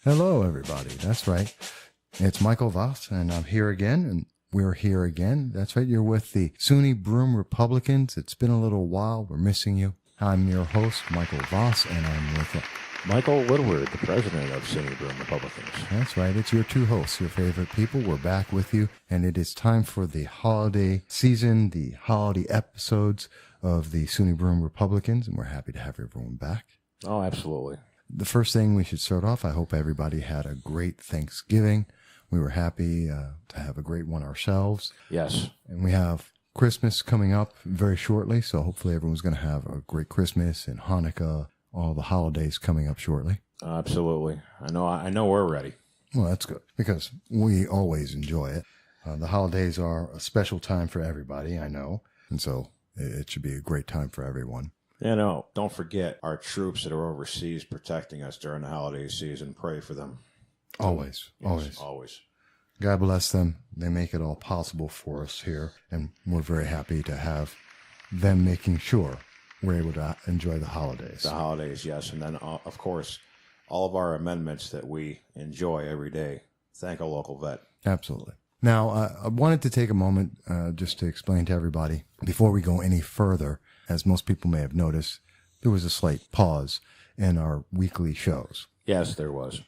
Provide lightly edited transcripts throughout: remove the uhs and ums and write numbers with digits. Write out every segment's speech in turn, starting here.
Hello, everybody. That's right. It's Michael Voss, and I'm here again, and we're here again. That's right. You're with the SUNY Broome Republicans. It's been a little while. We're missing you. I'm your host, Michael Voss, and I'm with Michael Woodward, the president of SUNY Broome Republicans. That's right. It's your two hosts, your favorite people. We're back with you, and it is time for the holiday season, the holiday episodes of the SUNY Broome Republicans, and we're happy to have everyone back. Oh, absolutely. The first thing we should start off, I hope everybody had a great Thanksgiving. We were happy to have a great one ourselves. Yes. And we have Christmas coming up very shortly, so hopefully everyone's going to have a great Christmas and Hanukkah, all the holidays coming up shortly. Absolutely. I know we're ready. Well, that's good, because we always enjoy it. The holidays are a special time for everybody, I know, and so it should be a great time for everyone. You know, don't forget our troops that are overseas protecting us during the holiday season. Pray for them. Always, Yes, always. God bless them. They make it all possible for us here, and we're very happy to have them making sure we're able to enjoy the holidays. The holidays, yes. And then, of course, all of our amendments that we enjoy every day. Thank a local vet. Absolutely. Now, I wanted to take a moment just to explain to everybody, before we go any further, as most people may have noticed, there was a slight pause in our weekly shows. Yes, there was.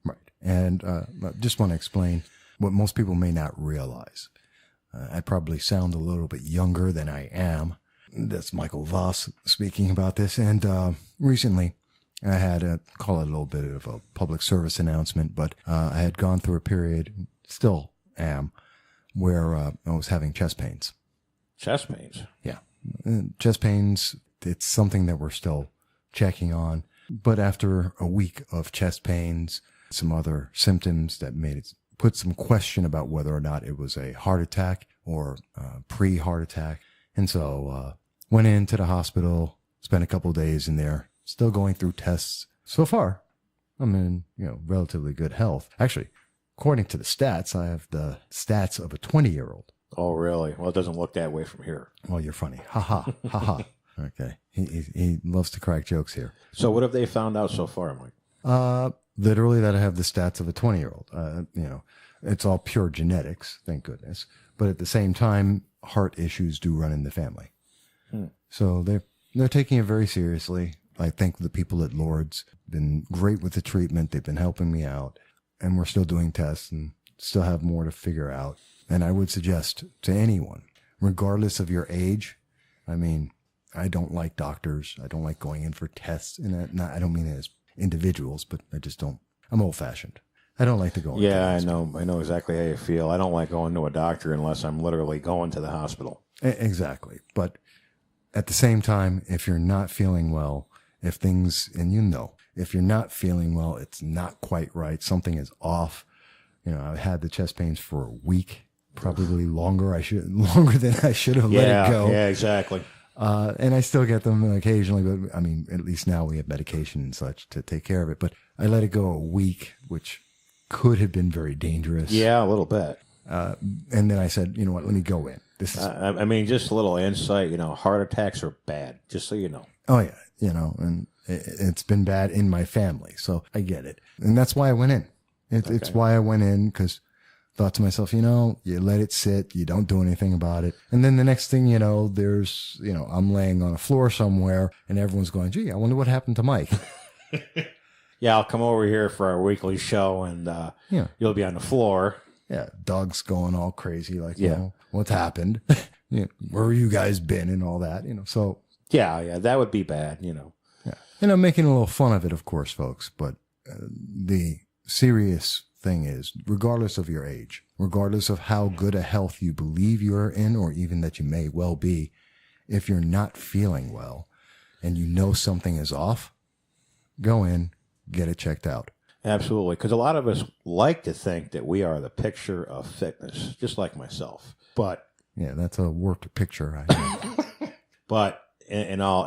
Right. And I just want to explain what most people may not realize. I probably sound a little bit younger than I am. That's Michael Voss speaking about this. And recently, I had to call it a little bit of a public service announcement, but I had gone through a period, still am, where I was having chest pains. Chest pains? Yeah. Chest pains, it's something that we're still checking on. But after a week of chest pains, some other symptoms that made it put some question about whether or not it was a heart attack or pre-heart attack. And so went into the hospital, spent a couple of days in there, still going through tests. So far, I'm in, relatively good health. Actually, according to the stats, I have the stats of a 20-year-old. Oh, really? Well, it doesn't look that way from here. Well, you're funny. Ha ha, ha ha. Okay. He loves to crack jokes here. So what have they found out so far, Mike? Literally that I have the stats of a 20-year-old. It's all pure genetics, thank goodness. But at the same time, heart issues do run in the family. So they're taking it very seriously. I think the people at Lord's been great with the treatment. They've been helping me out. And we're still doing tests and still have more to figure out. And I would suggest to anyone, regardless of your age, I mean, I don't like doctors. I don't like going in for tests. And I don't mean it as individuals, but I just don't. I'm old-fashioned. I don't like to go in. Yeah, I know exactly how you feel. I don't like going to a doctor unless I'm literally going to the hospital. Exactly. But at the same time, if you're not feeling well, if you're not feeling well, it's not quite right. Something is off. I've had the chest pains for a week, probably longer than I should have let it go. Yeah, exactly. And I still get them occasionally, but I mean, at least now we have medication and such to take care of it. But I let it go a week, which could have been very dangerous. Yeah, a little bit. And then I said, you know what, let me go in. This is, I mean, just a little insight, heart attacks are bad, just so you know. Oh yeah. And it's been bad in my family. So I get it. And that's why I went in. It's why I went in, because thought to myself, you let it sit, you don't do anything about it. And then the next thing there's, I'm laying on a floor somewhere and everyone's going, gee, I wonder what happened to Mike. Yeah, I'll come over here for our weekly show and you'll be on the floor. Yeah, Doug's going all crazy, like, what's happened? Where have you guys been and all that, so. Yeah, that would be bad, Yeah. And I'm making a little fun of it, of course, folks, but the serious thing is, regardless of your age, regardless of how good a health you believe you're in, or even that you may well be, if you're not feeling well and something is off, go in, get it checked out. Absolutely, because a lot of us like to think that we are the picture of fitness, just like myself. But yeah, that's a warped picture. But in all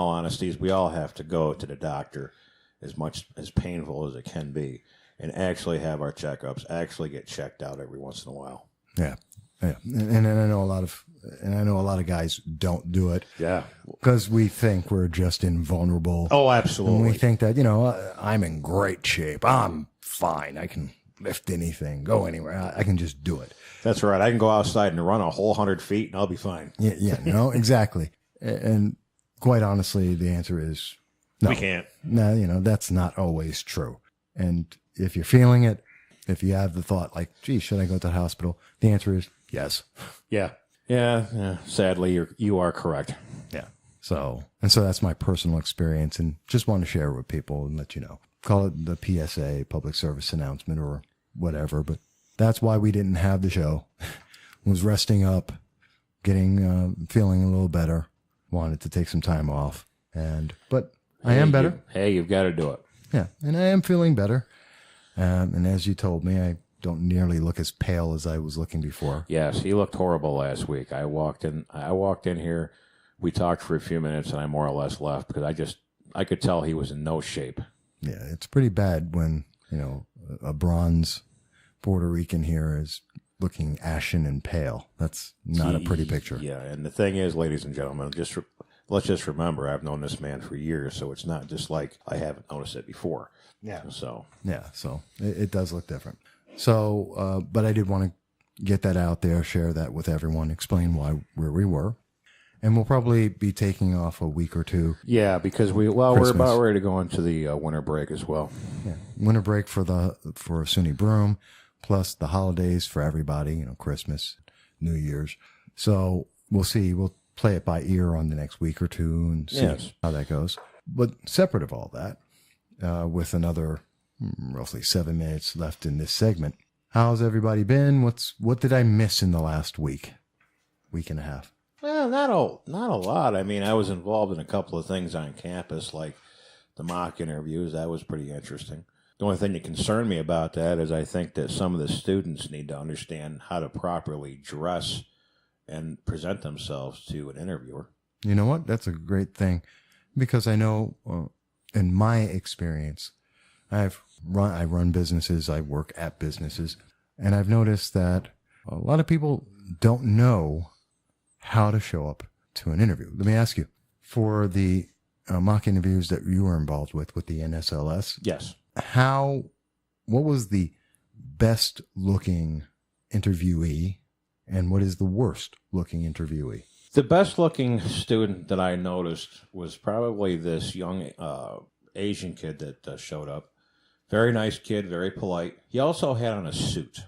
honesty, we all have to go to the doctor, as much as painful as it can be, and actually have our checkups, actually get checked out every once in a while. Yeah. And I know a lot of guys don't do it. Yeah. Because we think we're just invulnerable. Oh, absolutely. And we think that, I'm in great shape. I'm fine. I can lift anything, go anywhere. I can just do it. That's right. I can go outside and run a whole 100 feet and I'll be fine. Yeah, no, exactly. And quite honestly, the answer is no. We can't. No, that's not always true. And if you're feeling it, if you have the thought like, gee, should I go to the hospital? The answer is yes. Yeah. Sadly, you are correct. Yeah. So that's my personal experience, and just want to share it with people and let you know. Call it the PSA, public service announcement, or whatever. But that's why we didn't have the show. Was resting up, getting feeling a little better. Wanted to take some time off, but I am better. You've got to do it. Yeah, and I am feeling better. And as you told me, I don't nearly look as pale as I was looking before. Yes, he looked horrible last week. I walked in here. We talked for a few minutes, and I more or less left because I could tell he was in no shape. Yeah, it's pretty bad when a bronze Puerto Rican here is looking ashen and pale. That's not a pretty picture. Yeah, and the thing is, ladies and gentlemen, let's just remember, I've known this man for years, so it's not just like I haven't noticed it before. Yeah. So it does look different. So, but I did want to get that out there, share that with everyone, explain where we were. And we'll probably be taking off a week or two. Yeah, because we're about ready to go into the winter break as well. Yeah, winter break for SUNY Broome, plus the holidays for everybody. Christmas, New Year's. So we'll see. We'll play it by ear on the next week or two and see how that goes. But separate of all that, with another roughly 7 minutes left in this segment, how's everybody been? What did I miss in the last week and a half? Well, not a lot. I mean, I was involved in a couple of things on campus, like the mock interviews. That was pretty interesting. The only thing that concerned me about that is I think that some of the students need to understand how to properly dress and present themselves to an interviewer. You know what? That's a great thing, because I know in my experience, I run businesses, I work at businesses, and I've noticed that a lot of people don't know how to show up to an interview. Let me ask you, for the mock interviews that you were involved with the NSLS, yes, what was the best looking interviewee, and what is the worst looking interviewee? The best looking student that I noticed was probably this young Asian kid that showed up. Very nice kid, very polite. He also had on a suit.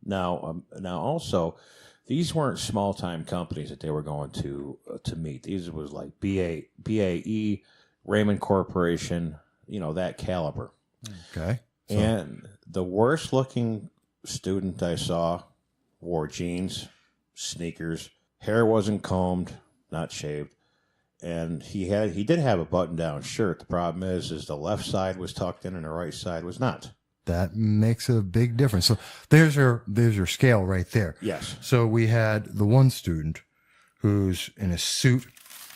Now also, these weren't small time companies that they were going to meet. These was like BAE, Raymond Corporation, that caliber. Okay. And the worst looking student I saw wore jeans, sneakers, hair wasn't combed, not shaved, and he did have a button down shirt. The problem is the left side was tucked in and the right side was not. That makes a big difference. So there's your scale right there. Yes. So we had the one student who's in a suit,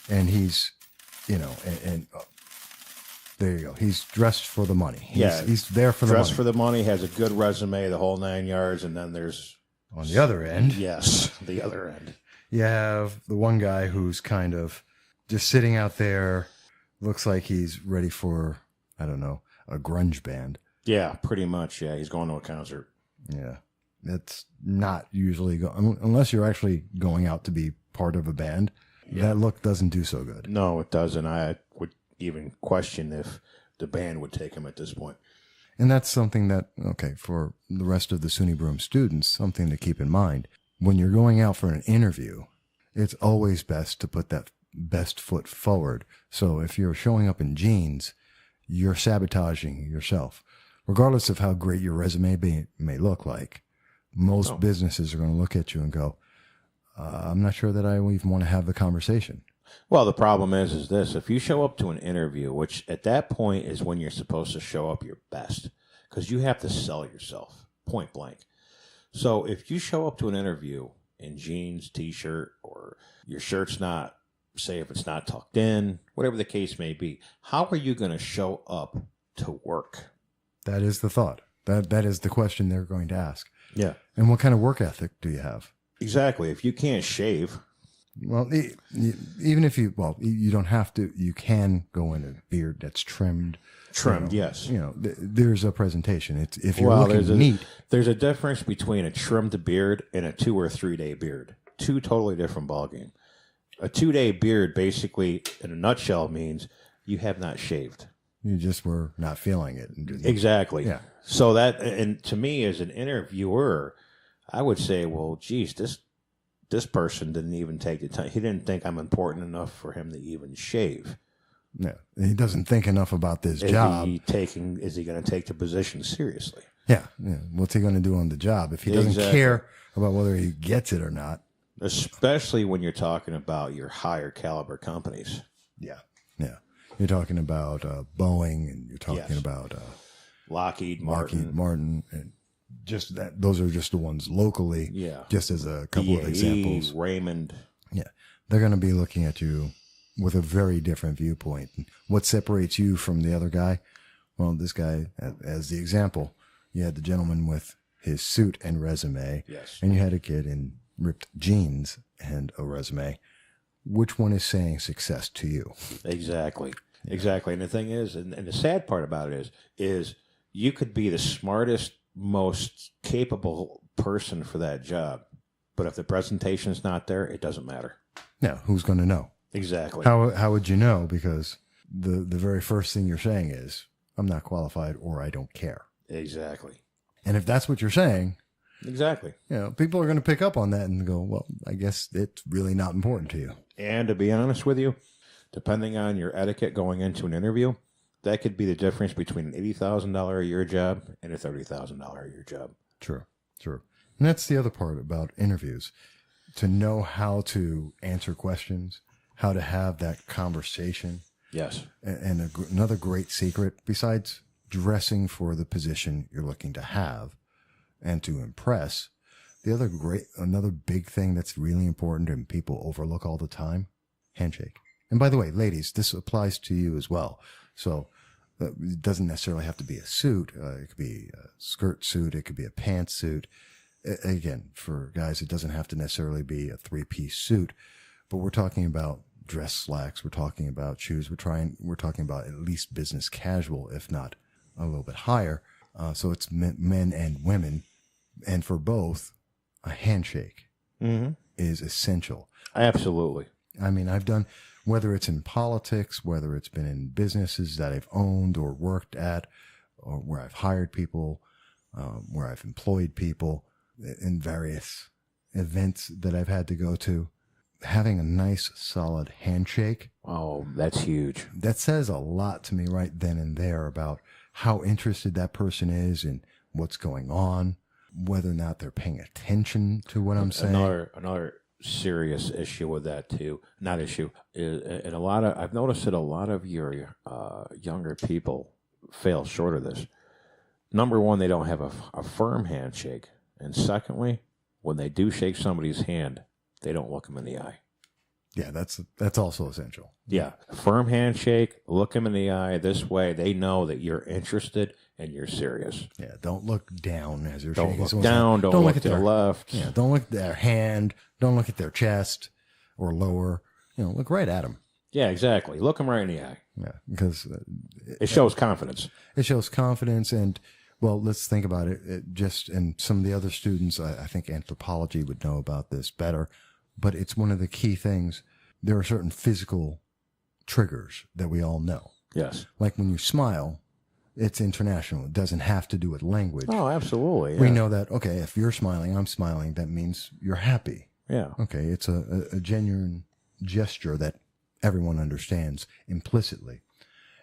and he's, and there you go. He's dressed for the money. He's there for the money. Dressed for the money, has a good resume, the whole 9 yards, and then there's... On the other end. Yes, the other end. You have the one guy who's kind of just sitting out there, looks like he's ready for, I don't know, a grunge band. Yeah, pretty much. Yeah, he's going to a concert. Yeah, it's not usually unless you're actually going out to be part of a band. Yeah. That look doesn't do so good. No, it doesn't. I would even question if the band would take him at this point. And that's something that, for the rest of the SUNY Broome students, something to keep in mind. When you're going out for an interview, it's always best to put that best foot forward. So if you're showing up in jeans, you're sabotaging yourself. Regardless of how great your resume may look like, most businesses are going to look at you and go, I'm not sure that I even want to have the conversation. Well, the problem is this. If you show up to an interview, which at that point is when you're supposed to show up your best, because you have to sell yourself, point blank. So if you show up to an interview in jeans, T-shirt, or your shirt's not, say if it's not tucked in, whatever the case may be, how are you going to show up to work? That is the thought. That is the question they're going to ask. Yeah. And what kind of work ethic do you have? Exactly. If you can't shave... Well, even if you don't have to, you can go in a beard that's trimmed. Trimmed, yes. There's a presentation. It's if you're Well, looking neat. There's a difference between a trimmed beard and a 2 or 3 day beard. Two totally different ballgame. A 2-day beard, basically, in a nutshell, means you have not shaved. You just were not feeling it. Exactly. Yeah. So that, and to me, as an interviewer, I would say, well, geez, this person didn't even take the time. He didn't think I'm important enough for him to even shave. No, he doesn't think enough about this job. Is he going to take the position seriously? Yeah. What's he going to do on the job if he doesn't care about whether he gets it or not? Especially when you're talking about your higher caliber companies. Yeah. You're talking about Boeing, and you're talking about Lockheed Martin, and just that. Those are just the ones locally. Yeah. Just as a couple BAE, of examples. Raymond. Yeah, they're going to be looking at you with a very different viewpoint. What separates you from the other guy? Well, this guy, as the example, you had the gentleman with his suit and resume, yes, and you had a kid in ripped jeans and a resume. Which one is saying success to you? Exactly. And the thing is, and the sad part about it is you could be the smartest, most capable person for that job, but if the presentation's not there, it doesn't matter. Yeah, who's going to know? Exactly. How would you know? Because the very first thing you're saying is, I'm not qualified or I don't care. Exactly. And if that's what you're saying, exactly, people are going to pick up on that and go, well, I guess it's really not important to you. And to be honest with you, depending on your etiquette going into an interview, that could be the difference between an $80,000 a year job and a $30,000 a year job. True. And that's the other part about interviews. To know how to answer questions, how to have that conversation. Yes. And another great secret, besides dressing for the position you're looking to have and to impress, another big thing that's really important and people overlook all the time, handshake. And by the way, ladies, this applies to you as well. So it doesn't necessarily have to be a suit. It could be a skirt suit. It could be a pantsuit. Again, for guys, it doesn't have to necessarily be a 3-piece suit, but we're talking about dress slacks. We're talking about shoes. We're talking about at least business casual, if not a little bit higher. So it's men and women. And for both, a handshake is essential. Absolutely. I mean, I've done, whether it's in politics, whether it's been in businesses that I've owned or worked at, or where I've hired people, where I've employed people, in various events that I've had to go to, having a nice, solid handshake. Oh, that's huge. That says a lot to me right then and there about how interested that person is in what's going on, whether or not they're paying attention to what I'm saying. Another serious issue with that too, not issue, is, and I've noticed that a lot of your younger people fail short of this. Number one, they don't have a firm handshake. And secondly, when they do shake somebody's hand, they don't look them in the eye. Yeah, that's also essential. Yeah, firm handshake, look them in the eye. This way, they know that you're interested and you're serious. Yeah, don't look down as you're shaking. Don't look down. Don't look to the left. Yeah, don't look at their hand. Don't look at their chest or lower. Look right at them. Yeah, exactly. Look them right in the eye. Yeah, because it shows confidence. It shows confidence and. Well, let's think about it. And some of the other students, I think anthropology would know about this better, but it's one of the key things. There are certain physical triggers that we all know. Yes. Like when you smile, it's international. It doesn't have to do with language. Oh, absolutely. Yeah. We know that, okay, if you're smiling, I'm smiling, that means you're happy. Yeah. Okay, it's a genuine gesture that everyone understands implicitly.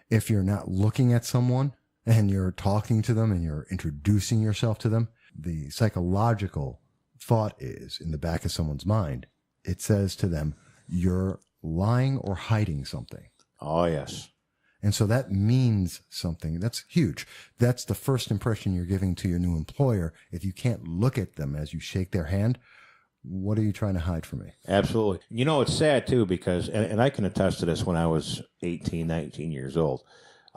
If you're not looking at someone, and you're talking to them and you're introducing yourself to them, the psychological thought is in the back of someone's mind. It says to them, you're lying or hiding something. Oh, yes. And so that means something. That's huge. That's the first impression you're giving to your new employer. If you can't look at them as you shake their hand, what are you trying to hide from me? Absolutely. It's sad, too, because, and I can attest to this when I was 18, 19 years old,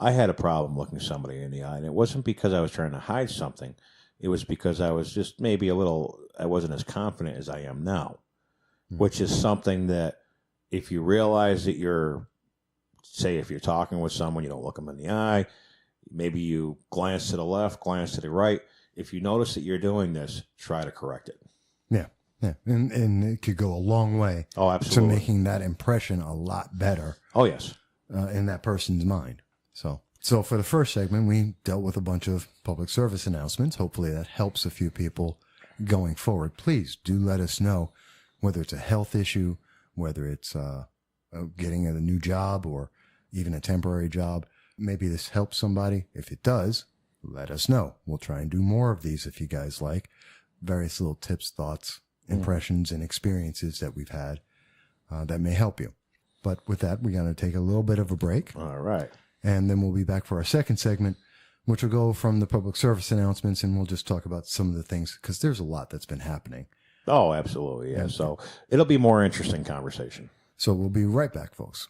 I had a problem looking somebody in the eye, and it wasn't because I was trying to hide something. It was because I was just maybe I wasn't as confident as I am now, which is something that if you realize that if you're talking with someone, you don't look them in the eye, Maybe you glance to the left, glance to the right. If you notice that you're doing this, try to correct it. Yeah. Yeah. And it could go a long way Oh, to absolutely. making that impression a lot better Oh, yes. in that person's mind. So for the first segment, we dealt with a bunch of public service announcements. Hopefully that helps a few people going forward. Please do let us know whether it's a health issue, whether it's getting a new job or even a temporary job. Maybe this helps somebody. If it does, let us know. We'll try and do more of these if you guys like. Various little tips, thoughts, impressions, and experiences that we've had that may help you. But with that, we're going to take a little bit of a break. All right. And then we'll be back for our second segment, which will go from the public service announcements, and we'll just talk about some of the things, because there's a lot that's been happening. Oh, absolutely. Yeah. So it'll be more interesting conversation. So we'll be right back, folks.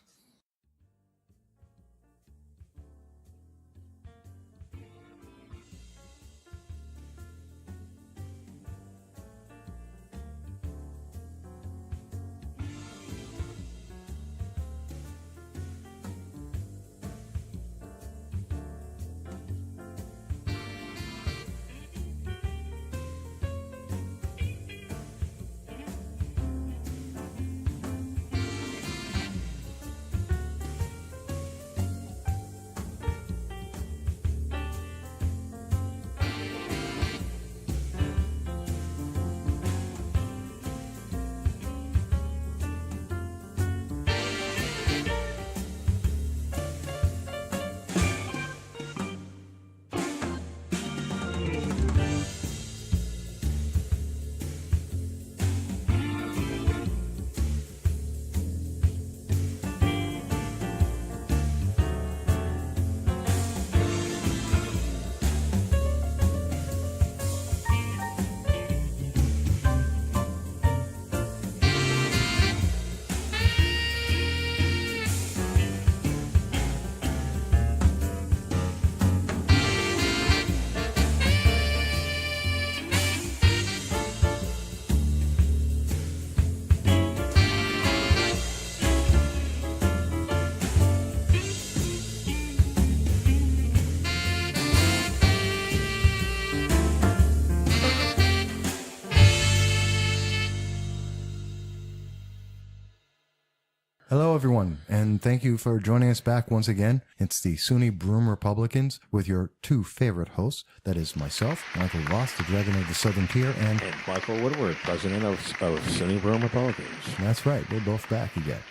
Hello, everyone, and thank you for joining us back once again. It's the SUNY Broome Republicans with your two favorite hosts. That is myself, Michael Ross, the Dragon of the Southern Tier, and Michael Woodward, president of SUNY Broome Republicans. That's right. We're both back again.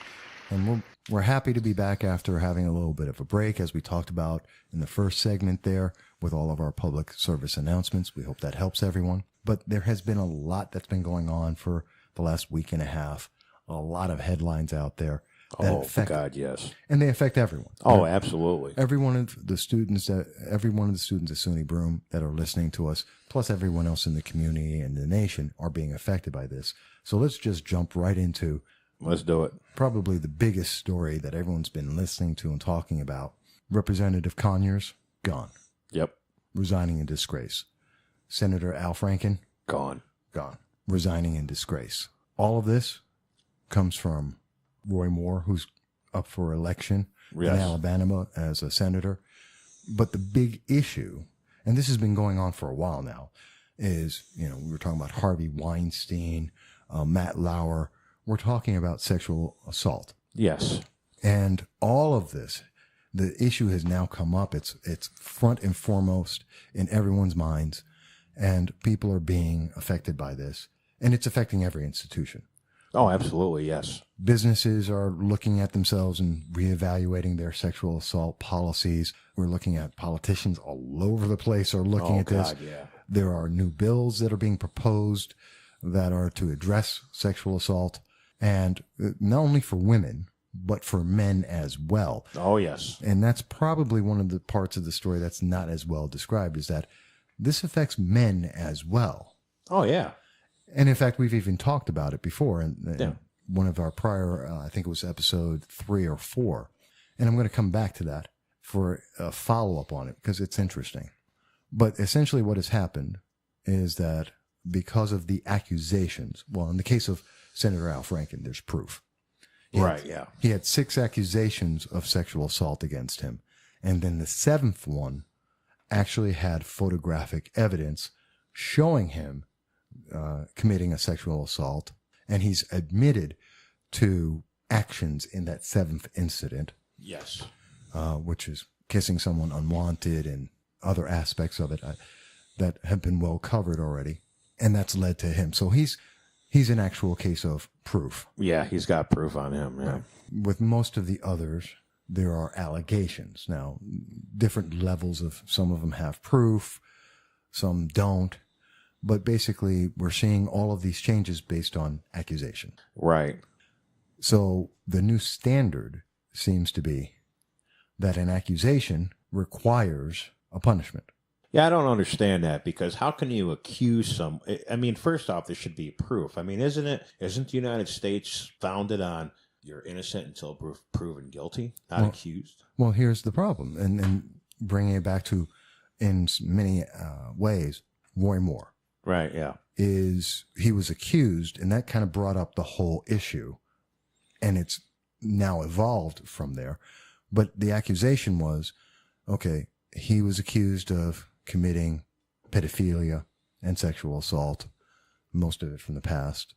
And we're happy to be back after having a little bit of a break, as we talked about in the first segment there with all of our public service announcements. We hope that helps everyone. But there has been a lot that's been going on for the last week and a half. A lot of headlines out there. Oh, God, yes. And they affect everyone. Oh, absolutely. Every one of the students at SUNY Broome that are listening to us, plus everyone else in the community and the nation, are being affected by this. So let's just jump right into. Let's do it. Probably the biggest story that everyone's been listening to and talking about. Representative Conyers, gone. Yep. Resigning in disgrace. Senator Al Franken, Gone. Resigning in disgrace. All of this comes from Roy Moore, who's up for election in Alabama as a senator. But the big issue, and this has been going on for a while now, is, we were talking about Harvey Weinstein, Matt Lauer. We're talking about sexual assault. Yes. And all of this, the issue has now come up. It's front and foremost in everyone's minds, and people are being affected by this. And it's affecting every institution. Oh, absolutely, yes. Businesses are looking at themselves and reevaluating their sexual assault policies. We're looking at politicians all over the place are looking at this. Yeah. There are new bills that are being proposed that are to address sexual assault, and not only for women, but for men as well. Oh, yes. And that's probably one of the parts of the story that's not as well described, is that this affects men as well. Oh, yeah. And in fact, we've even talked about it before in one of our prior, I think it was episode 3 or 4. And I'm going to come back to that for a follow-up on it because it's interesting. But essentially what has happened is that because of the accusations, well, in the case of Senator Al Franken, there's proof. He had 6 accusations of sexual assault against him. And then the 7th one actually had photographic evidence showing him committing a sexual assault, and he's admitted to actions in that 7th incident. Yes. Which is kissing someone unwanted and other aspects of it that have been well covered already. And that's led to him. So he's an actual case of proof. Yeah, he's got proof on him. Yeah. With most of the others, there are allegations. Now, different levels of, some of them have proof, some don't. But basically, we're seeing all of these changes based on accusation. Right. So the new standard seems to be that an accusation requires a punishment. Yeah, I don't understand that, because how can you accuse some? I mean, first off, there should be proof. I mean, isn't the United States founded on you're innocent until proven guilty, not accused? Well, here's the problem, and bringing it back to, in many ways, Roy Moore. Right, yeah. He was accused, and that kind of brought up the whole issue, and it's now evolved from there. But the accusation was, okay, he was accused of committing pedophilia and sexual assault, most of it from the past.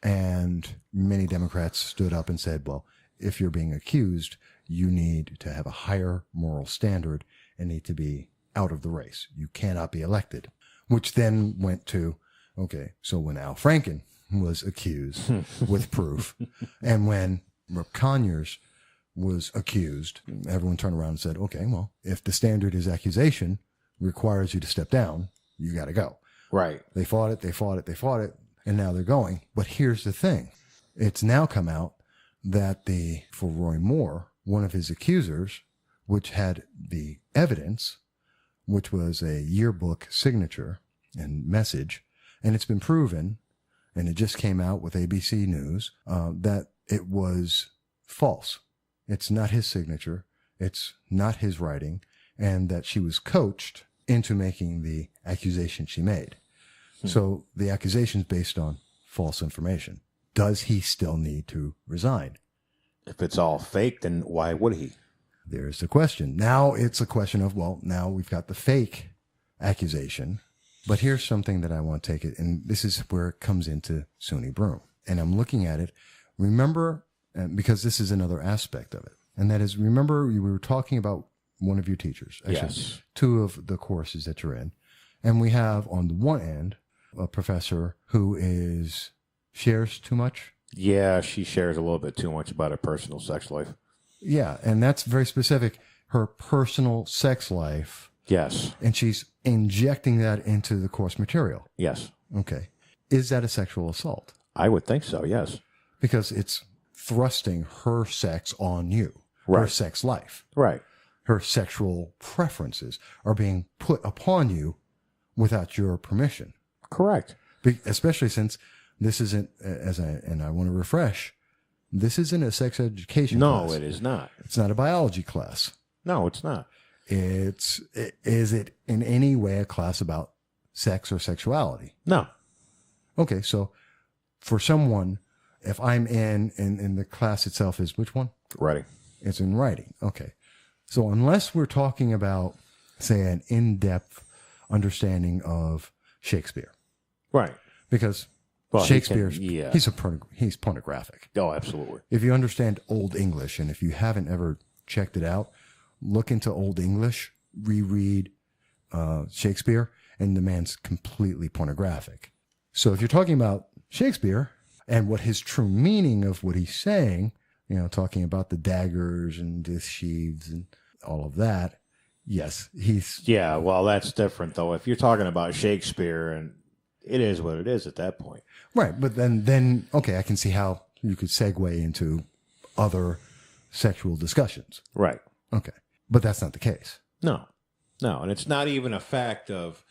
And many Democrats stood up and said, well, if you're being accused, you need to have a higher moral standard and need to be out of the race. You cannot be elected, which then went to, okay, so when Al Franken was accused with proof, and when Rip Conyers was accused, everyone turned around and said, okay, well, if the standard is accusation requires you to step down, you got to go. Right. They fought it, and now they're going. But here's the thing. It's now come out that for Roy Moore, one of his accusers, which had the evidence, which was a yearbook signature and message, and it's been proven, and it just came out with ABC News, that it was false. It's not his signature. It's not his writing, and that she was coached into making the accusation she made. So the accusation is based on false information. Does he still need to resign? If it's all fake, then why would he? There's the question. Now it's a question of, well, now we've got the fake accusation, but here's something that I want to take it, and this is where it comes into SUNY Broome. And I'm looking at it. Remember, because this is another aspect of it, and that is, remember we were talking about one of your teachers, actually, yes, 2 of the courses that you're in, and we have on the one end a professor who shares too much. Yeah, she shares a little bit too much about her personal sex life. Yeah, and that's very specific, her personal sex life. Yes. And she's injecting that into the course material. Yes. Okay. Is that a sexual assault? I would think so, yes. Because it's thrusting her sex on you, right. Her sex life. Right. Her sexual preferences are being put upon you without your permission. Correct. Especially since this isn't, and I want to refresh, this isn't a sex education class. No, it is not. It's not a biology class. No, it's not. Is it in any way a class about sex or sexuality? No. Okay, so for someone, if I'm in the class itself is which one? Writing. It's in writing. Okay. So unless we're talking about, say, an in-depth understanding of Shakespeare. Right. Because Shakespeare, he's pornographic. Oh, absolutely. If you understand Old English, and if you haven't ever checked it out, look into Old English, reread Shakespeare, and the man's completely pornographic. So if you're talking about Shakespeare and what his true meaning of what he's saying, talking about the daggers and the sheaves and all of that, yes, Yeah, well, that's different, though. If you're talking about Shakespeare, and it is what it is at that point. Right, but then okay, I can see how you could segue into other sexual discussions. Right. Okay, but that's not the case. No, and it's not even a fact of,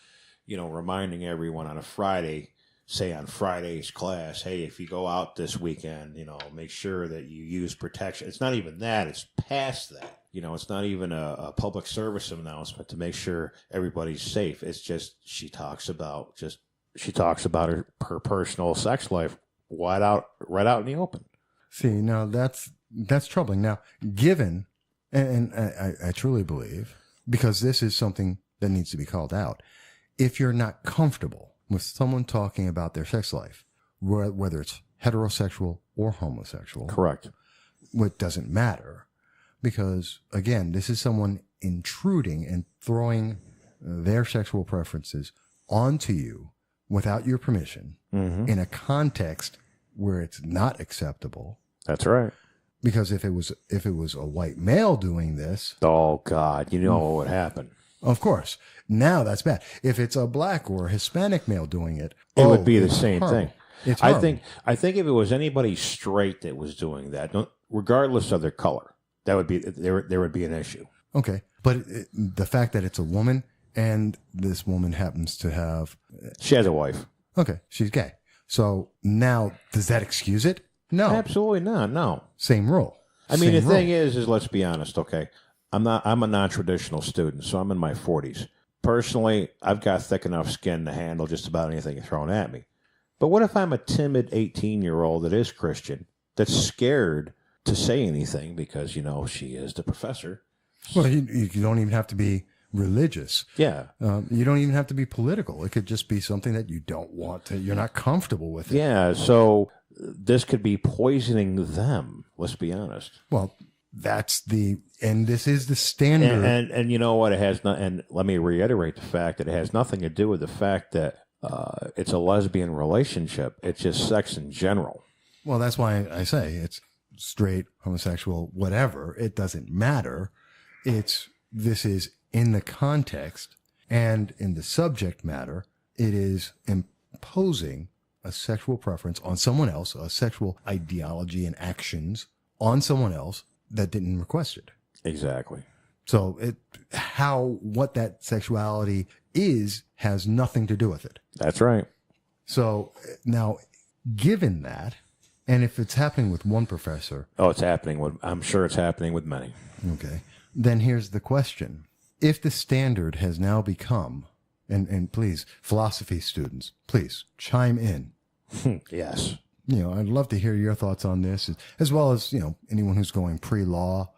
reminding everyone on a Friday, say on Friday's class, hey, if you go out this weekend, make sure that you use protection. It's not even that. It's past that. It's not even a public service announcement to make sure everybody's safe. It's just she talks about her personal sex life right out in the open. See, now that's troubling. Now, given, and I truly believe, because this is something that needs to be called out. If you're not comfortable with someone talking about their sex life, whether it's heterosexual or homosexual, Correct. what doesn't matter, because again, this is someone intruding and throwing their sexual preferences onto you without your permission in a context where it's not acceptable. That's right. Because if it was a white male doing this, oh God, you know what would happen. Of course. Now that's bad. If it's a black or Hispanic male doing it, it would be the same thing. It's I think if it was anybody straight that was doing that, regardless of their color, that would be there would be an issue. Okay, but the fact that it's a woman and this woman happens to have, she has a wife. Okay, she's gay. So now, does that excuse it? No, absolutely not. No, same rule. I mean, the thing is let's be honest. Okay, I'm a non-traditional student, so I'm in my 40s. Personally, I've got thick enough skin to handle just about anything thrown at me. But what if I'm a timid 18-year-old that is Christian, that's scared to say anything because, she is the professor? Well, you don't even have to be religious. Yeah. You don't even have to be political. It could just be something that you don't want to, you're not comfortable with it. Yeah, so this could be poisoning them, let's be honest. Well, and this is the standard. And you know what? It has not, and let me reiterate the fact that it has nothing to do with the fact that it's a lesbian relationship. It's just sex in general. Well, that's why I say it's straight, homosexual, whatever. It doesn't matter. This is in the context and in the subject matter. It is imposing a sexual preference on someone else, a sexual ideology and actions on someone else that didn't request it. Exactly. So what that sexuality is has nothing to do with it. That's right. So now, given that, and if it's happening with one professor, I'm sure it's happening with many. Okay. Then here's the question. If the standard has now become, and please, philosophy students, please chime in. Yes. I'd love to hear your thoughts on this, as well as, anyone who's going pre-law,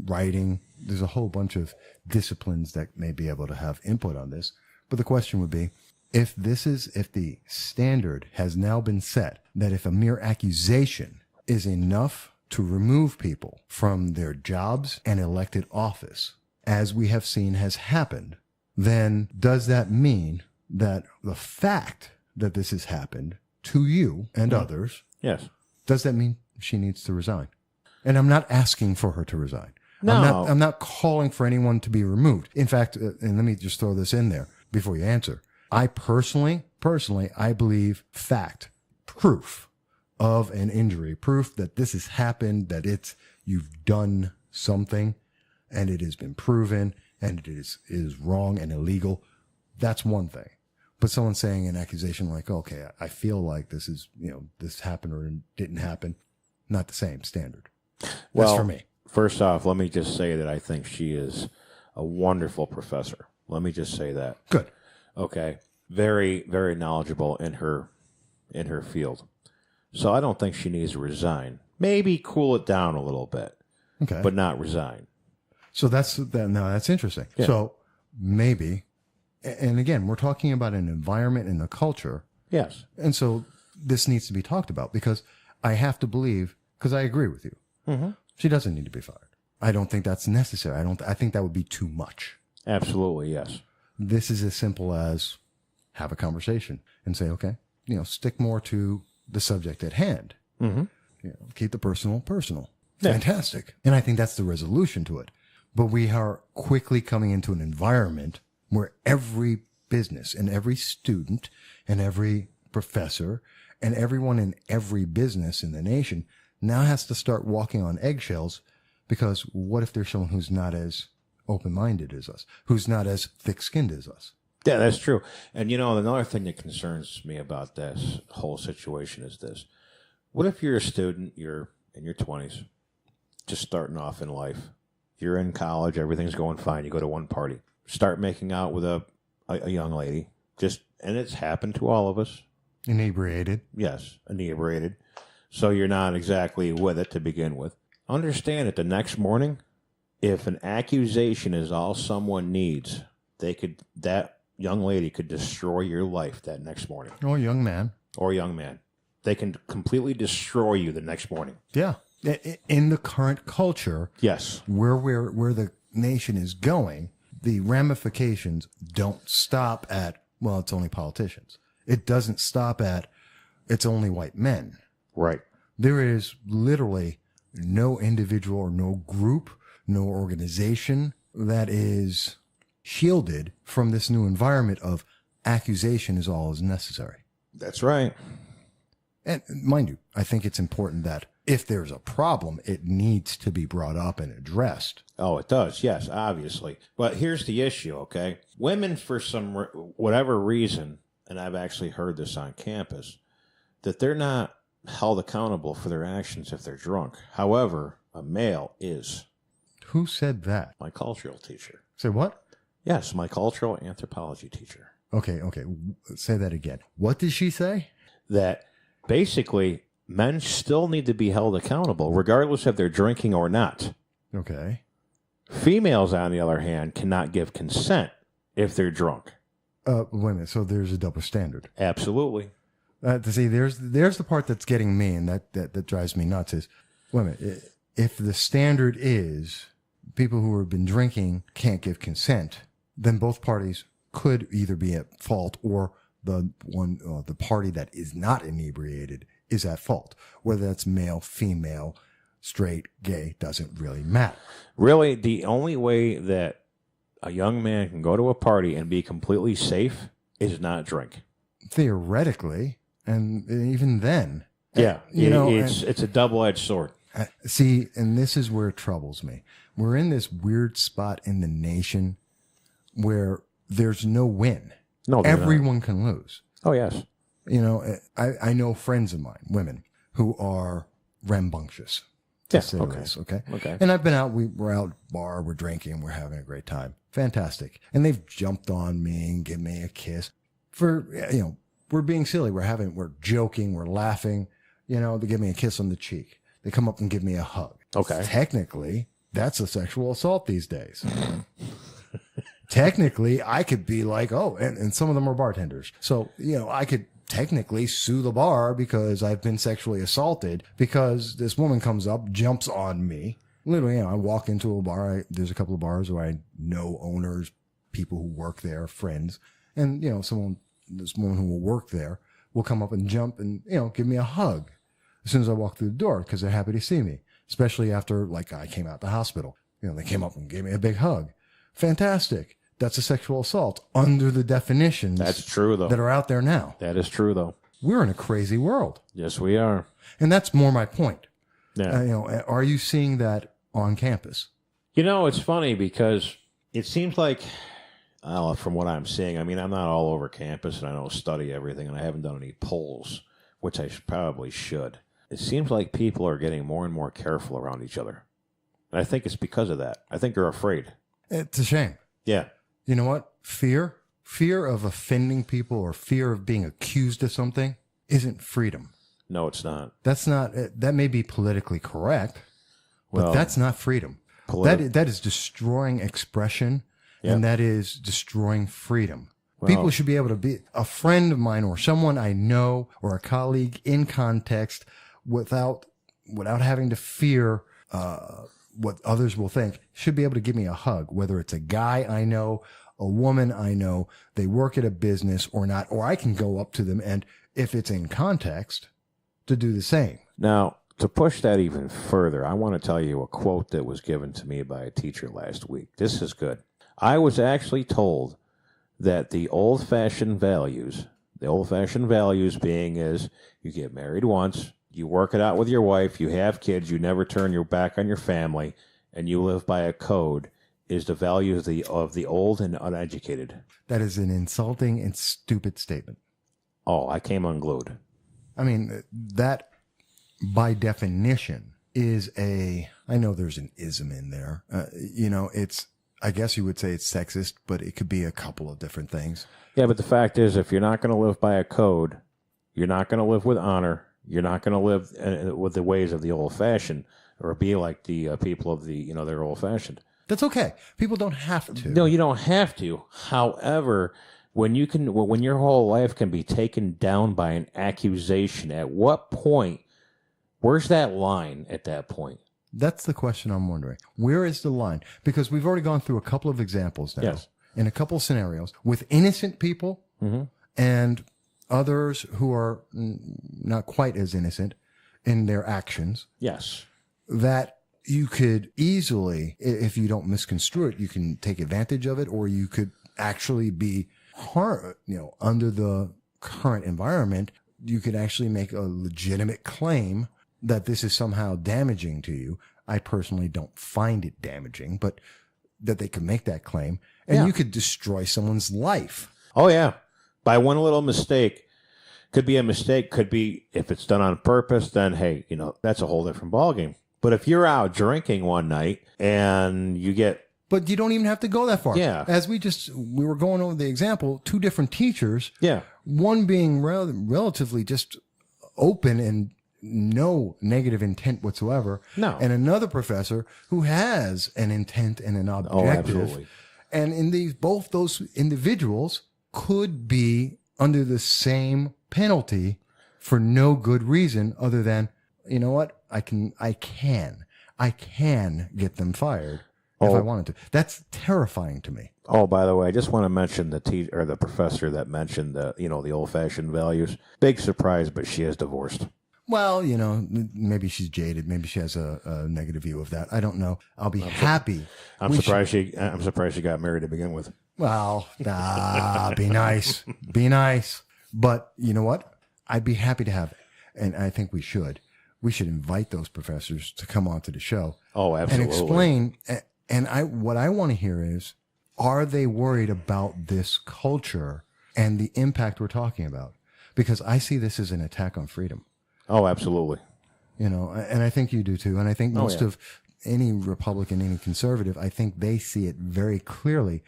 writing. There's a whole bunch of disciplines that may be able to have input on this. But the question would be, if the standard has now been set that if a mere accusation is enough to remove people from their jobs and elected office, as we have seen has happened, then does that mean that the fact that this has happened to you and others, yes, does that mean she needs to resign? And I'm not asking for her to resign. No. I'm not calling for anyone to be removed. In fact, and let me just throw this in there before you answer. I personally, I believe proof of an injury, proof that this has happened, that you've done something and it has been proven and it is wrong and illegal. That's one thing. But someone saying an accusation like, okay, I feel like this is, this happened or didn't happen, not the same standard. That's for me. First off, let me just say that I think she is a wonderful professor. Let me just say that. Good. Okay. Very, very knowledgeable in her field. So I don't think she needs to resign. Maybe cool it down a little bit. Okay. But not resign. So that's interesting. Yeah. So maybe, and again, we're talking about an environment and a culture. Yes. And so this needs to be talked about because I have to believe, because I agree with you. Mm-hmm. She doesn't need to be fired. I don't think that's necessary. I think that would be too much. Absolutely, yes. This is as simple as have a conversation and say, okay, stick more to the subject at hand. Mm-hmm. Keep the personal. Yeah. Fantastic. And I think that's the resolution to it. But we are quickly coming into an environment where every business and every student and every professor and everyone in every business in the nation now has to start walking on eggshells, because what if there's someone who's not as open-minded as us, who's not as thick-skinned as us? Yeah, that's true. And another thing that concerns me about this whole situation is this. What if you're a student, you're in your 20s, just starting off in life, you're in college, everything's going fine, you go to one party, start making out with a young lady, and it's happened to all of us. Inebriated. Yes, inebriated. So you're not exactly with it to begin with. Understand that the next morning, if an accusation is all someone needs that young lady could destroy your life that next morning. Or young man. Or young man. They can completely destroy you the next morning. Yeah. In the current culture, yes, where the nation is going, the ramifications don't stop at, well, it's only politicians. It doesn't stop at, it's only white men. Right. There is literally no individual or no group, no organization that is shielded from this new environment of accusation is all is necessary. That's right. And mind you, I think it's important that if there's a problem, it needs to be brought up and addressed. Oh, it does. Yes, obviously. But here's the issue, okay? Women, for some whatever reason, and I've actually heard this on campus, that they're not held accountable for their actions if they're drunk. However, a male is. Who said that? My cultural teacher. Say what? Yes, my cultural anthropology teacher. Okay. Say that again. What did she say? That basically men still need to be held accountable regardless if they're drinking or not. Okay. Females, on the other hand, cannot give consent if they're drunk. Wait a minute. So there's a double standard. Absolutely. To see, there's the part that's getting me, and that drives me nuts. Is, wait a minute. If the standard is people who have been drinking can't give consent, then both parties could either be at fault or the party that is not inebriated is at fault. Whether that's male, female, straight, gay, doesn't really matter. Really, the only way that a young man can go to a party and be completely safe is not drink. Theoretically, and even then. Yeah, it's a double-edged sword. See, and this is where it troubles me. We're in this weird spot in the nation where there's no win. No, everyone can lose. Oh, yes. I know friends of mine, women, who are rambunctious. Yes. Okay. And I've been out. We're out bar. We're drinking. We're having a great time. Fantastic. And they've jumped on me and given me a kiss. We're being silly. We're joking. We're laughing. They give me a kiss on the cheek. They come up and give me a hug. Okay. Technically, that's a sexual assault these days. Technically, I could be like, and some of them are bartenders. So, I could technically sue the bar because I've been sexually assaulted because this woman comes up, jumps on me. Literally, I walk into a bar. There's a couple of bars where I know owners, people who work there, friends. And, this woman who will work there will come up and jump and, give me a hug as soon as I walk through the door because they're happy to see me, especially after, I came out the hospital. They came up and gave me a big hug. Fantastic. That's a sexual assault under the definitions. That's true, though. That are out there now. That is true, though. We're in a crazy world. Yes, we are. And that's more my point. Yeah. Are you seeing that on campus? It's funny because it seems like, from what I'm seeing, I'm not all over campus and I don't study everything and I haven't done any polls, which I probably should. It seems like people are getting more and more careful around each other. And I think it's because of that. I think they're afraid. It's a shame. Yeah. You know what? Fear of offending people or fear of being accused of something isn't freedom. No, it's not. That may be politically correct, but that's not freedom. That is destroying expression, and that is destroying freedom. Well, people should be able to be a friend of mine or someone I know or a colleague in context without having to fear what others will think, should be able to give me a hug, whether it's a guy I know, a woman I know, they work at a business or not, or I can go up to them and, if it's in context, to do the same. Now, to push that even further, I want to tell you a quote that was given to me by a teacher last week. This is good. I was actually told that the old-fashioned values being is you get married once, you work it out with your wife, you have kids, you never turn your back on your family, and you live by a code, is the value of the old and uneducated. That is an insulting and stupid statement. Oh, I came unglued. That, by definition, is I know there's an ism in there. I guess you would say it's sexist, but it could be a couple of different things. Yeah, but the fact is, if you're not going to live by a code, you're not going to live with honor, you're not going to live with the ways of the old-fashioned, or be like the people of they're old-fashioned. That's okay. People don't have to. No, you don't have to. However, when your whole life can be taken down by an accusation, at what point? Where's that line at that point? That's the question I'm wondering. Where is the line? Because we've already gone through a couple of examples now. Yes. In a couple of scenarios with innocent people and others who are not quite as innocent in their actions. Yes. That you could easily, if you don't misconstrue it, you can take advantage of it, or you could actually be under the current environment, you could actually make a legitimate claim that this is somehow damaging to you. I personally don't find it damaging, but that they could make that claim, and you could destroy someone's life. Oh, yeah. By one little mistake. Could be a mistake, could be, if it's done on purpose, then, hey, that's a whole different ballgame. But if you're out drinking one night and you get... But you don't even have to go that far. Yeah. As we were going over the example, two different teachers. Yeah. One being relatively just open and no negative intent whatsoever. No. And another professor who has an intent and an objective. Oh, absolutely. And in both those individuals could be under the same penalty for no good reason other than, you know what? I can get them fired if I wanted to. That's terrifying to me. Oh, by the way, I just want to mention the professor that mentioned the old-fashioned values. Big surprise, but she is divorced. Well, maybe she's jaded. Maybe she has a negative view of that. I don't know. I'll be happy. I'm surprised she got married to begin with. Well, be nice. Be nice. But you know what? I'd be happy to have, and I think we should invite those professors to come onto the show. Oh, absolutely. And explain. And what I want to hear is, are they worried about this culture and the impact we're talking about? Because I see this as an attack on freedom. Oh, absolutely. And I think you do too. And I think most of any Republican, any conservative, I think they see it very clearly.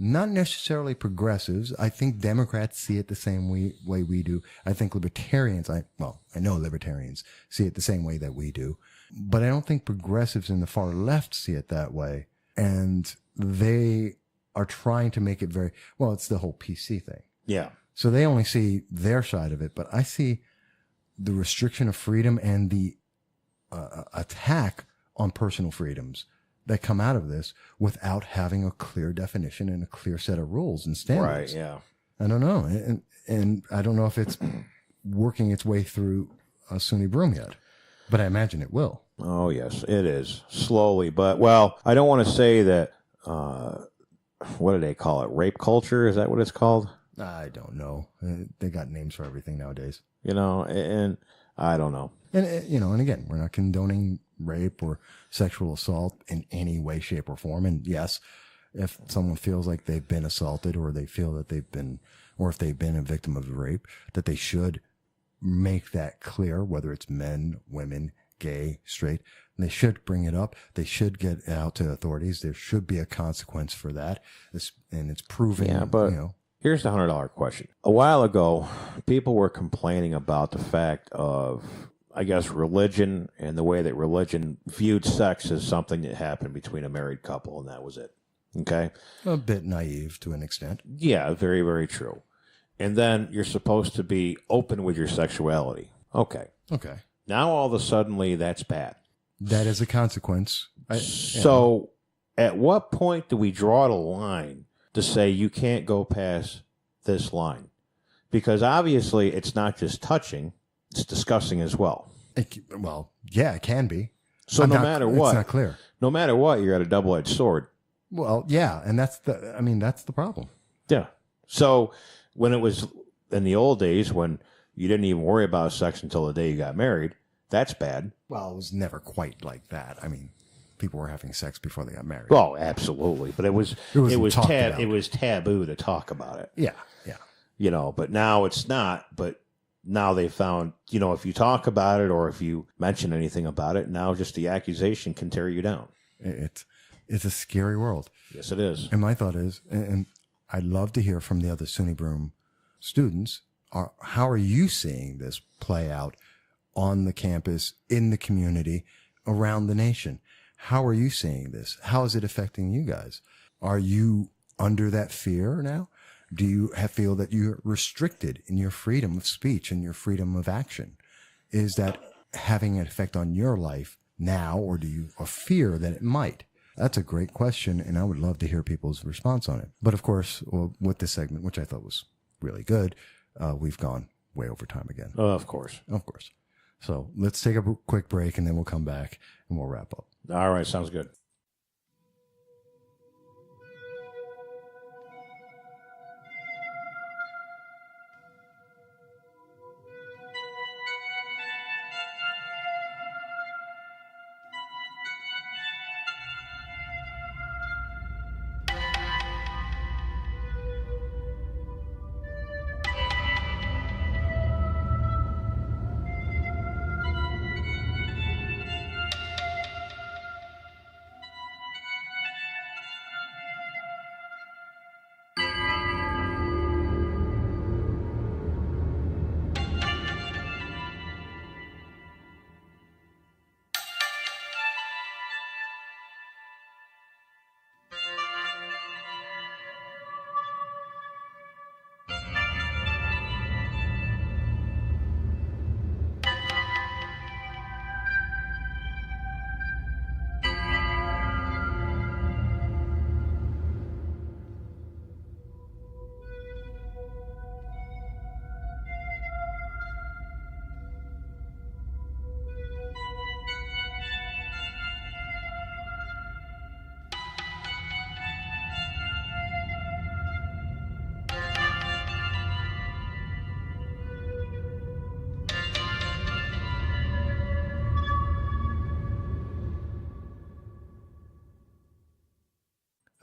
Not necessarily progressives. I think Democrats see it the same way we do. I think libertarians, I know libertarians see it the same way that we do. But I don't think progressives in the far left see it that way. And they are trying to make it it's the whole PC thing. Yeah. So they only see their side of it. But I see the restriction of freedom and the attack on personal freedoms that come out of this without having a clear definition and a clear set of rules and standards. Right, yeah. I don't know. And I don't know if it's working its way through a SUNY broom yet, but I imagine it will. Oh, yes, it is. Slowly. But, I don't want to say that, what do they call it? Rape culture? Is that what it's called? I don't know. They got names for everything nowadays. And I don't know. And, and again, we're not condoning rape or sexual assault in any way, shape, or form. And yes, if someone feels like they've been assaulted or they feel that if they've been a victim of rape, that they should make that clear, whether it's men, women, gay, straight. And they should bring it up. They should get it out to authorities. There should be a consequence for that. And it's proven, Here's the $100 question. A while ago, people were complaining about the fact of, I guess, religion and the way that religion viewed sex as something that happened between a married couple, and that was it. Okay? A bit naive to an extent. Yeah, very, very true. And then you're supposed to be open with your sexuality. Okay. Now, all of a sudden, that's bad. That is a consequence. So, at what point do we draw the line to say you can't go past this line? Because obviously it's not just touching, it's discussing as well. It can be. So no matter what, it's not clear. No matter what, you're at a double-edged sword. Well, yeah, and that's the problem. Yeah. So when it was in the old days when you didn't even worry about sex until the day you got married, that's bad. Well, it was never quite like that. I mean, people were having sex before they got married. Oh, absolutely. But it was taboo to talk about it. Yeah. But now it's not. But now they found, if you talk about it or if you mention anything about it, now just the accusation can tear you down. It's a scary world. Yes, it is. And my thought is, and I'd love to hear from the other SUNY Broom students, how are you seeing this play out on the campus, in the community, around the nation? How are you seeing this? How is it affecting you guys? Are you under that fear now? Do you feel that you're restricted in your freedom of speech and your freedom of action? Is that having an effect on your life now, or do you fear that it might? That's a great question, and I would love to hear people's response on it. But of course, with this segment, which I thought was really good, we've gone way over time again. Of course. Of course. So let's take a quick break, and then we'll come back and we'll wrap up. All right, sounds good.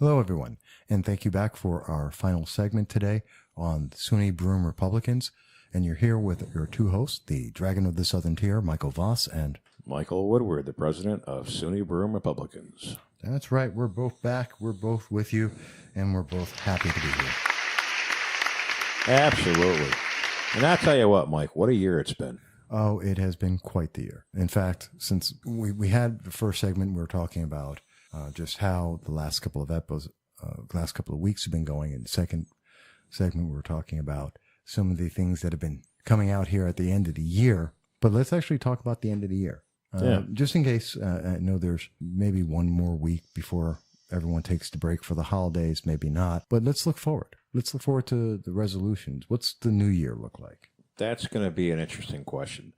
Hello, everyone, and thank you back for our final segment today on SUNY Broome Republicans. And you're here with your two hosts, the Dragon of the Southern Tier, Michael Voss, and Michael Woodward, the president of SUNY Broome Republicans. That's right. We're both back. We're both with you, and we're both happy to be here. Absolutely. And I'll tell you what, Mike, what a year it's been. Oh, it has been quite the year. In fact, since we had the first segment, we were talking about just how the last couple of last couple of weeks have been going. In the second segment, we were talking about some of the things that have been coming out here at the end of the year. But let's actually talk about the end of the year. Just in case, I know there's maybe one more week before everyone takes the break for the holidays, maybe not. But let's look forward. Let's look forward to the resolutions. What's the new year look like? That's going to be an interesting question.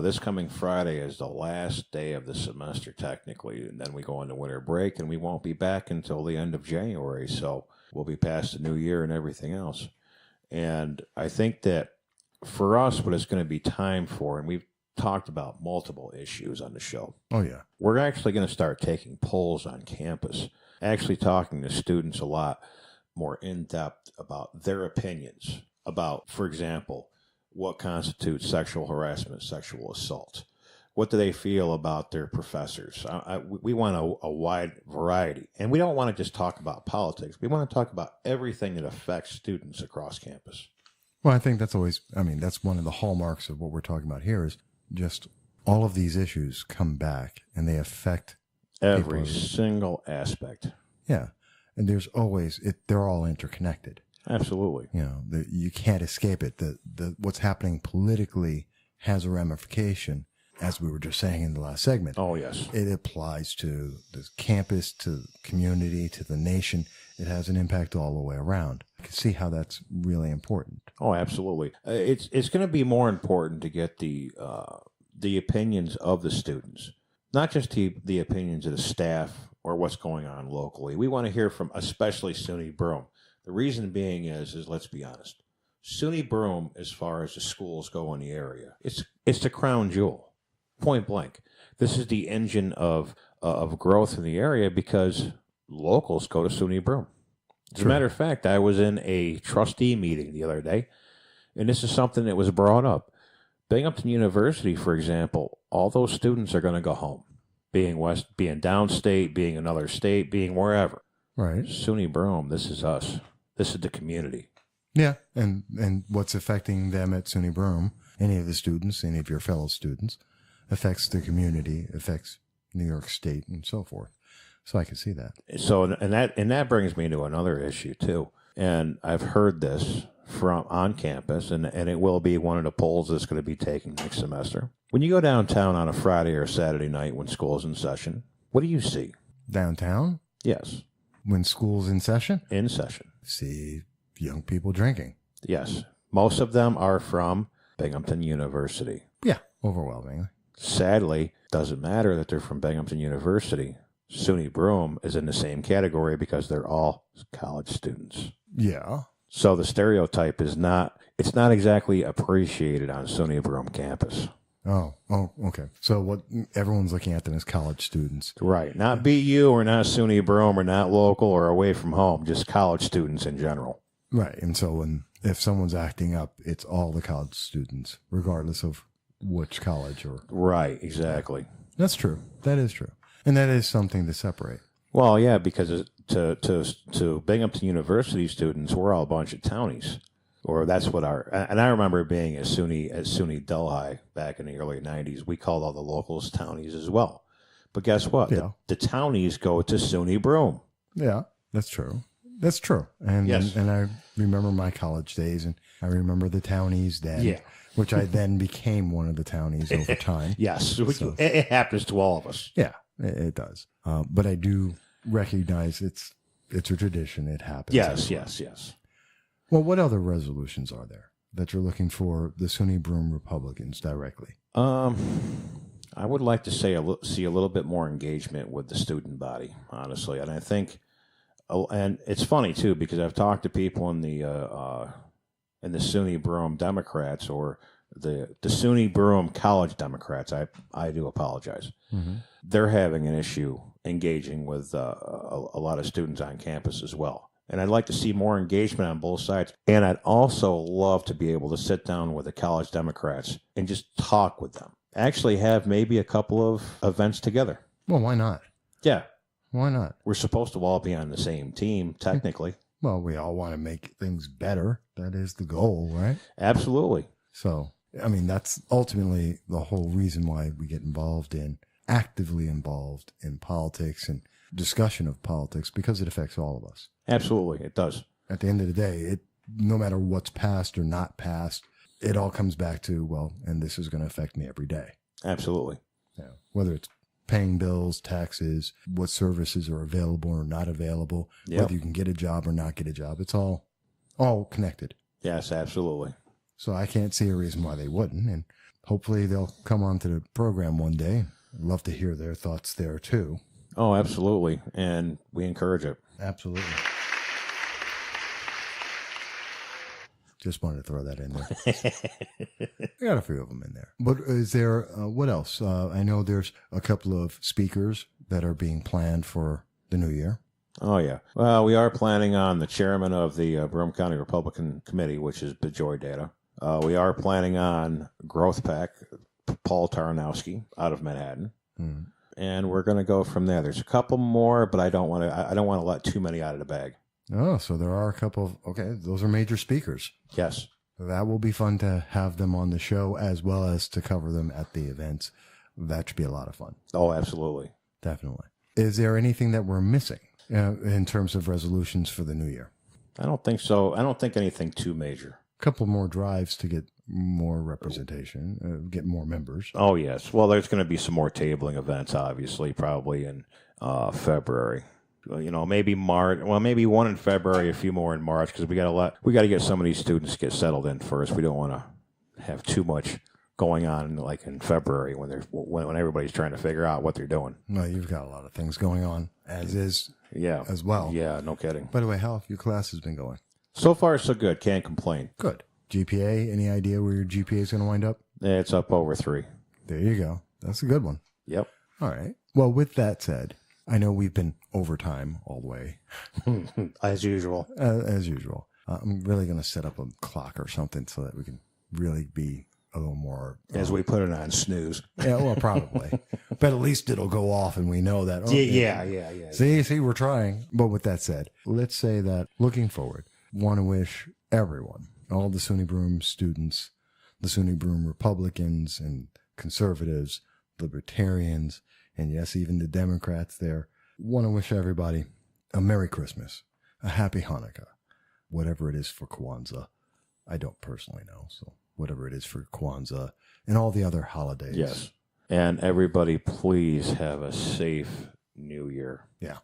This coming Friday is the last day of the semester, technically, and then we go into winter break, and we won't be back until the end of January, so we'll be past the new year and everything else. And I think that for us, what it's going to be time for, and we've talked about multiple issues on the show. Oh, yeah. We're actually going to start taking polls on campus, actually talking to students a lot more in-depth about their opinions about, for example, what constitutes sexual harassment, sexual assault. What do they feel about their professors? We want a wide variety. And we don't want to just talk about politics. We want to talk about everything that affects students across campus. Well, I think that's that's one of the hallmarks of what we're talking about here is just all of these issues come back and they affect every single aspect. Yeah. And there's always, they're all interconnected. Absolutely. You know, you can't escape it. What's happening politically has a ramification, as we were just saying in the last segment. Oh, yes. It applies to the campus, to the community, to the nation. It has an impact all the way around. I can see how that's really important. Oh, absolutely. It's going to be more important to get the opinions of the students, not just the opinions of the staff or what's going on locally. We want to hear from especially SUNY Broome. The reason being is let's be honest, SUNY Broome, as far as the schools go in the area, it's the crown jewel, point blank. This is the engine of growth in the area because locals go to SUNY Broome. As a matter of fact, I was in a trustee meeting the other day, and this is something that was brought up. Binghamton University, for example, all those students are going to go home, being downstate, being another state, being wherever. Right. SUNY Broome, this is us. This is the community. Yeah, and what's affecting them at SUNY Broome, any of the students, any of your fellow students, affects the community, affects New York State and so forth. So I can see that. So, and that brings me to another issue too. And I've heard this from on campus, and it will be one of the polls that's going to be taken next semester. When you go downtown on a Friday or Saturday night when school's in session, what do you see? Downtown? Yes. When school's in session? In session. See young people drinking. Yes. Most of them are from Binghamton University. Yeah, overwhelmingly. Sadly, doesn't matter that they're from Binghamton University. SUNY Broome is in the same category because they're all college students. Yeah. So the stereotype is not exactly appreciated on SUNY Broome campus. Oh, okay. So what everyone's looking at them as college students. Right. Not BU or not SUNY Broome or not local or away from home, just college students in general. Right. And so if someone's acting up, it's all the college students, regardless of which college or. Right. Exactly. That's true. That is true. And that is something to separate. Well, yeah, because to Binghamton University students, we're all a bunch of townies. Or that's what and I remember being at SUNY Delhi back in the early 90s. We called all the locals townies as well. But guess what? Yeah. The townies go to SUNY Broome. Yeah, that's true. That's true. And yes. and I remember my college days, and I remember the townies then. Yeah. Which I then became one of the townies over time. Yes. So, it happens to all of us. Yeah, it does. But I do recognize it's a tradition. It happens. Yes. Well, what other resolutions are there that you're looking for the SUNY Broome Republicans directly? I would like to see a little bit more engagement with the student body, honestly. And I think, and it's funny too, because I've talked to people in the SUNY Broome Democrats or the SUNY Broome College Democrats. I do apologize. Mm-hmm. They're having an issue engaging with a lot of students on campus as well. And I'd like to see more engagement on both sides. And I'd also love to be able to sit down with the college Democrats and just talk with them. Actually have maybe a couple of events together. Well, why not? Yeah. Why not? We're supposed to all be on the same team, technically. Well, we all want to make things better. That is the goal, right? Absolutely. So, I mean, that's ultimately the whole reason why we get actively involved in politics and discussion of politics, because it affects all of us. Absolutely, it does. At the end of the day, no matter what's passed or not passed, it all comes back to, well, and this is going to affect me every day. Absolutely. Yeah. Whether it's paying bills, taxes, what services are available or not available, whether you can get a job or not get a job, it's all connected. Yes, absolutely. So I can't see a reason why they wouldn't, and hopefully they'll come onto the program one day. I'd love to hear their thoughts there too. Oh, absolutely. And we encourage it. Absolutely. Just wanted to throw that in there. I got a few of them in there. But is there, what else? I know there's a couple of speakers that are being planned for the new year. Oh, yeah. Well, we are planning on the chairman of the Broome County Republican Committee, which is Bejoy Data. We are planning on Growth Pack, Paul Taranowski out of Manhattan. Hmm. And we're going to go from there. There's a couple more, but I don't want to let too many out of the bag. Oh, so there are a couple of, okay, those are major speakers. Yes. That will be fun to have them on the show as well as to cover them at the events. That should be a lot of fun. Oh, absolutely. Definitely. Is there anything that we're missing in terms of resolutions for the new year? I don't think so. I don't think anything too major. A couple more drives to get more representation, get more members. Oh, yes. Well, there's going to be some more tabling events, obviously, probably in February. Maybe March. Well, maybe one in February, a few more in March, because we got to get some of these students to get settled in first. We don't want to have too much going on like in February when everybody's trying to figure out what they're doing. No, you've got a lot of things going on as well. Yeah, no kidding. By the way, how have your classes been going? So far, so good. Can't complain. Good. GPA, any idea where your GPA is going to wind up? It's up over 3. There you go. That's a good one. Yep. All right. Well, with that said, I know we've been overtime all the way. As usual. As usual. I'm really going to set up a clock or something so that we can really be a little more... As we put it on snooze. Yeah, well, probably. But at least it'll go off and we know that. Oh, yeah. See, we're trying. But with that said, let's say that looking forward, want to wish everyone, all the SUNY Broome students, the SUNY Broome Republicans and conservatives, libertarians, and yes, even the Democrats there, want to wish everybody a Merry Christmas, a Happy Hanukkah, whatever it is for Kwanzaa. I don't personally know, so whatever it is for Kwanzaa and all the other holidays. Yes. And everybody, please have a safe New Year. Yeah.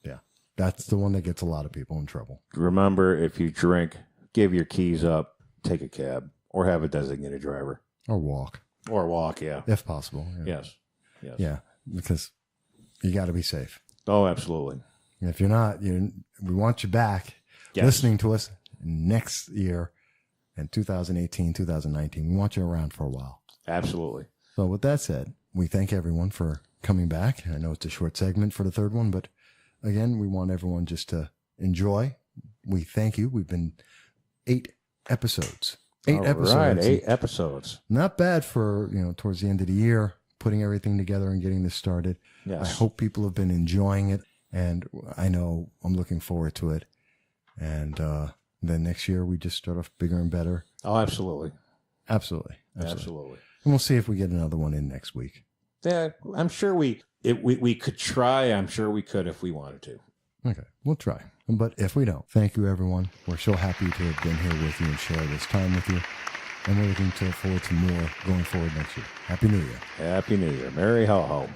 Yeah. That's the one that gets a lot of people in trouble. Remember, if you drink, give your keys up, take a cab, or have a designated driver. Or walk. Or walk, yeah. If possible. Yeah. Yes. Yes. Yeah, because you got to be safe. Oh, absolutely. And if you're not, we want you back listening to us next year in 2018, 2019. We want you around for a while. Absolutely. So with that said, we thank everyone for coming back. I know it's a short segment for the third one, but again, we want everyone just to enjoy. We thank you. We've been 8 episodes. 8 episodes. Right, 8 episodes. Not bad for, towards the end of the year, putting everything together and getting this started. Yes. I hope people have been enjoying it, and I know I'm looking forward to it. And then next year, we just start off bigger and better. Oh, absolutely. Absolutely. Absolutely. And we'll see if we get another one in next week. Yeah, I'm sure we could try. I'm sure we could if we wanted to. Okay, we'll try. But if we don't, thank you, everyone. We're so happy to have been here with you and share this time with you. And we're looking forward to more going forward next year. Happy New Year. Happy New Year. Merry ho ho.